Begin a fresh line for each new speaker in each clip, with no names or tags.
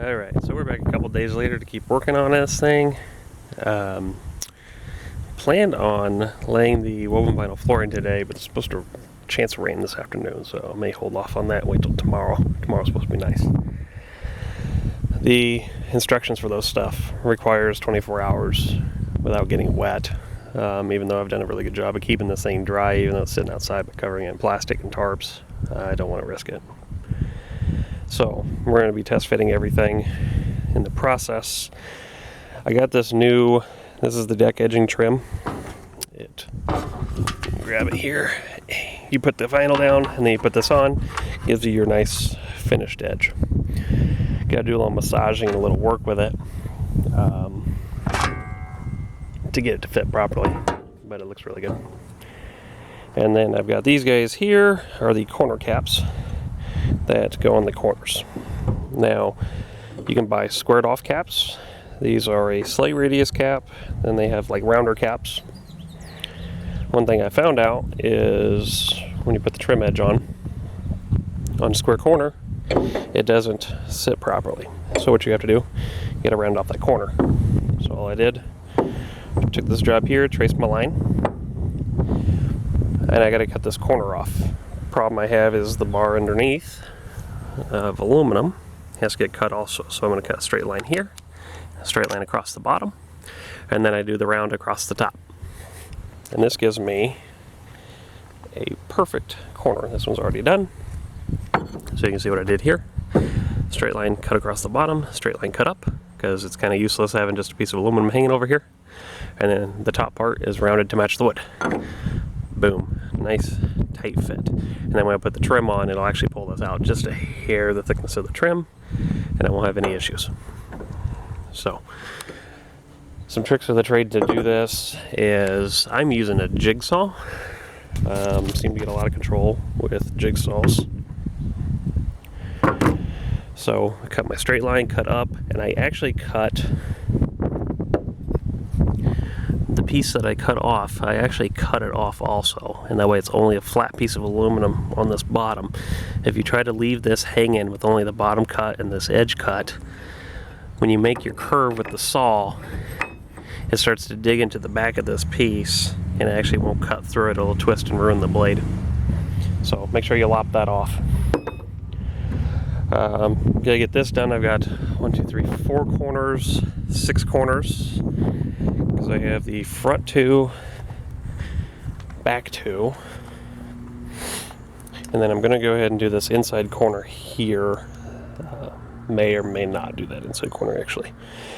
Alright, so we're back a couple days later to keep working on this thing. Planned on laying the woven vinyl flooring today, but it's supposed to chance of rain this afternoon, so I may hold off on that and wait till tomorrow. Tomorrow's supposed to be nice. The instructions for those stuff requires 24 hours without getting wet, even though I've done a really good job of keeping this thing dry, even though it's sitting outside, but covering it in plastic and tarps. I don't want to risk it. So we're going to be test fitting everything. In the process, I got this is the deck edging trim. Grab it here, you put the vinyl down and then you put this on, gives you your nice finished edge. Gotta do a little massaging and a little work with it to get it to fit properly, but it looks really good. And then I've got these guys here are the corner caps that go on the corners. Now you can buy squared off caps. These are a slight radius cap, then they have like rounder caps. One thing I found out is when you put the trim edge on a square corner, it doesn't sit properly. So what you have to do, you gotta round off that corner. So all I did, took this job here, traced my line, and I gotta cut this corner off. Problem I have is the bar underneath of aluminum has to get cut also. So I'm gonna cut a straight line here, a straight line across the bottom, and then I do the round across the top. And this gives me a perfect corner. This one's already done. So you can see what I did here. Straight line cut across the bottom, straight line cut up, because it's kind of useless having just a piece of aluminum hanging over here. And then the top part is rounded to match the wood. Boom, nice tight fit. And then when I put the trim on, it'll actually pull this out just a hair the thickness of the trim, and I won't have any issues. So, some tricks of the trade to do this is I'm using a jigsaw. Seem to get a lot of control with jigsaws. So I cut my straight line, cut up, and I actually cut the piece that I cut off. I actually cut it off also, and that way it's only a flat piece of aluminum on this bottom. If you try to leave this hanging with only the bottom cut and this edge cut, when you make your curve with the saw, it starts to dig into the back of this piece and it actually won't cut through it. It'll twist and ruin the blade. So make sure you lop that off. Gotta get this done. I've got 4 corners, 6 corners, because I have the front 2, back 2, and then I'm gonna go ahead and do this inside corner here. May or may not do that inside corner actually,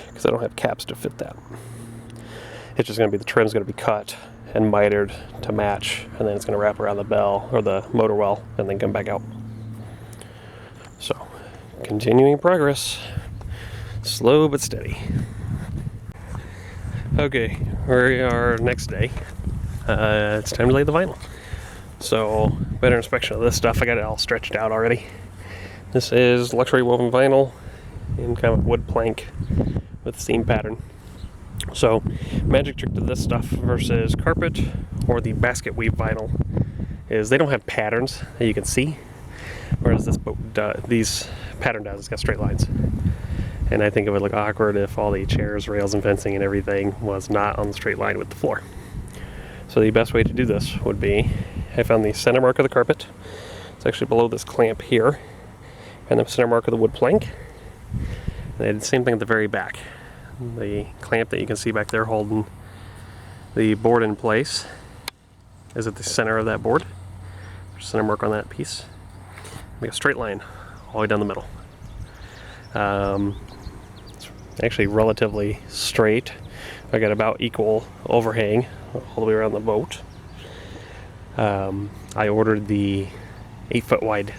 because I don't have caps to fit that. It's just going to be the trim's going to be cut and mitered to match, and then it's going to wrap around the bell or the motor well and then come back out. So, continuing progress, slow but steady. Okay, we are next day. It's time to lay the vinyl. So, better inspection of this stuff. I got it all stretched out already. This is luxury woven vinyl in kind of wood plank with seam pattern. So, magic trick to this stuff versus carpet or the basket weave vinyl is they don't have patterns that you can see, whereas these pattern does. It's got straight lines. And I think it would look awkward if all the chairs, rails, and fencing and everything was not on the straight line with the floor. So the best way to do this would be, I found the center mark of the carpet. It's actually below this clamp here, and the center mark of the wood plank. And I did the same thing at the very back. The clamp that you can see back there holding the board in place is at the center of that board. There's a center mark on that piece. Make a straight line all the way down the middle. It's actually relatively straight. I got about equal overhang all the way around the boat. I ordered the 8-foot wide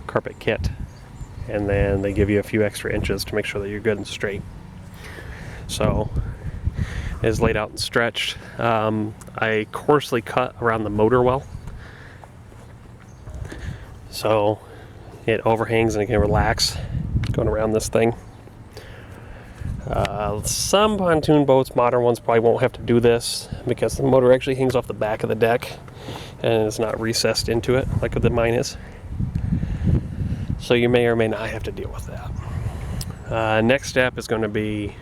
carpet kit, and then they give you a few extra inches to make sure that you're good and straight. So it is laid out and stretched. I coarsely cut around the motor well, so it overhangs and it can relax going around this thing. Some pontoon boats, modern ones, probably won't have to do this because the motor actually hangs off the back of the deck and it's not recessed into it like the mine is. So you may or may not have to deal with that. Next step is going to be,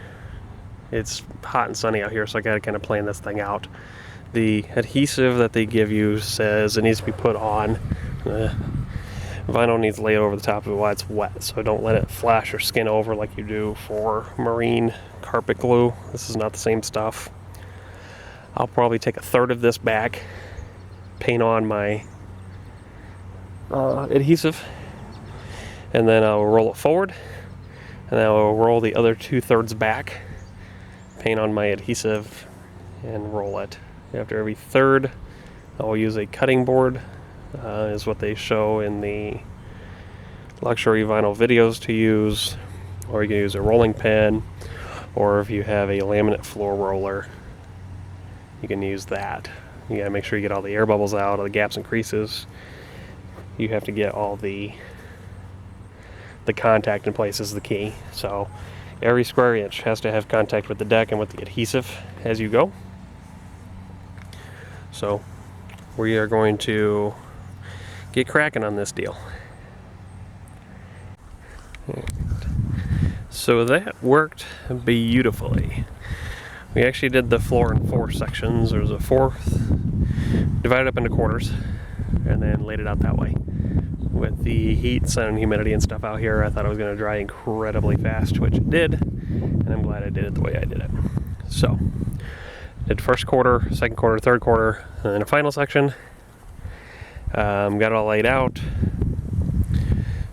it's hot and sunny out here, so I got to kind of plan this thing out. The adhesive that they give you says it needs to be put on. Vinyl needs to lay over the top of it while it's wet, so don't let it flash or skin over like you do for marine carpet glue. This is not the same stuff. I'll probably take a third of this back, paint on my adhesive, and then I'll roll it forward, and then I'll roll the other 2/3 back, paint on my adhesive, and roll it. After every third, I'll use a cutting board, is what they show in the luxury vinyl videos to use, or you can use a rolling pin, or if you have a laminate floor roller, you can use that. You gotta make sure you get all the air bubbles out, all the gaps and creases. You have to get all the contact in place is the key. So every square inch has to have contact with the deck and with the adhesive as you go. So we are going to get cracking on this deal. So that worked beautifully. We actually did the floor in 4 sections. There was a 4th divided up into quarters, and then laid it out that way. With the heat, sun, and humidity and stuff out here, I thought it was going to dry incredibly fast, which it did, and I'm glad I did it the way I did it. So, did first quarter, second quarter, third quarter, and then a final section. Got it all laid out.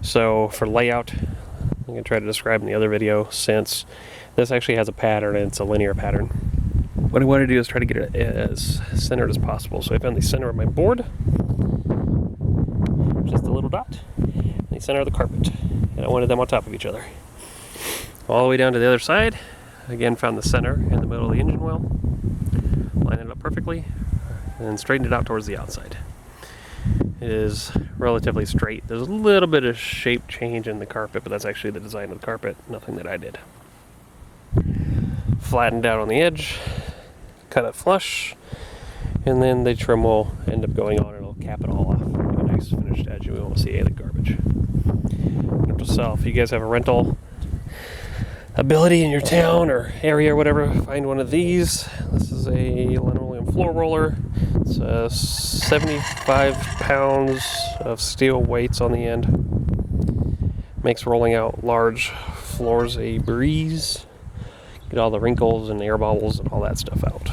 So for layout, I'm going to try to describe in the other video, since this actually has a pattern and it's a linear pattern. What I want to do is try to get it as centered as possible. So I found the center of my board, just a little dot, and the center of the carpet, and I wanted them on top of each other. All the way down to the other side, again found the center in the middle of the engine well, lined it up perfectly, and then straightened it out towards the outside. It is relatively straight. There's a little bit of shape change in the carpet, but that's actually the design of the carpet, nothing that I did. Flattened out on the edge, cut it flush, and then the trim will end up going on and it'll cap it all off. A nice finished edge, and we won't see any of the garbage. Note to self, if you guys have a rental ability in your town or area or whatever, find one of these. This is a linoleum floor roller. It's 75 pounds of steel weights on the end. Makes rolling out large floors a breeze. Get all the wrinkles and air bubbles and all that stuff out.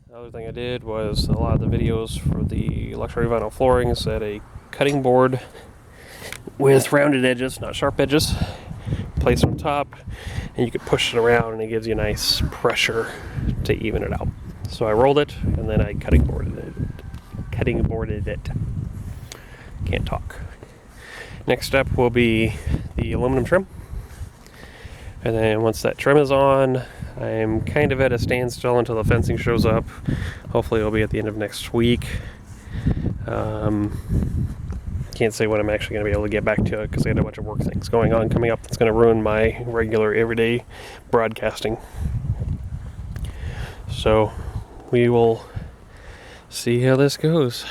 The other thing I did was, a lot of the videos for the luxury vinyl flooring said a cutting board with rounded edges, not sharp edges, placed on top, and you could push it around and it gives you a nice pressure to even it out. So I rolled it, and then I cutting boarded it. Can't talk. Next step will be the aluminum trim. And then once that trim is on, I'm kind of at a standstill until the fencing shows up. Hopefully it'll be at the end of next week. Can't say when I'm actually going to be able to get back to it, because I got a bunch of work things going on coming up that's going to ruin my regular everyday broadcasting. So we will see how this goes.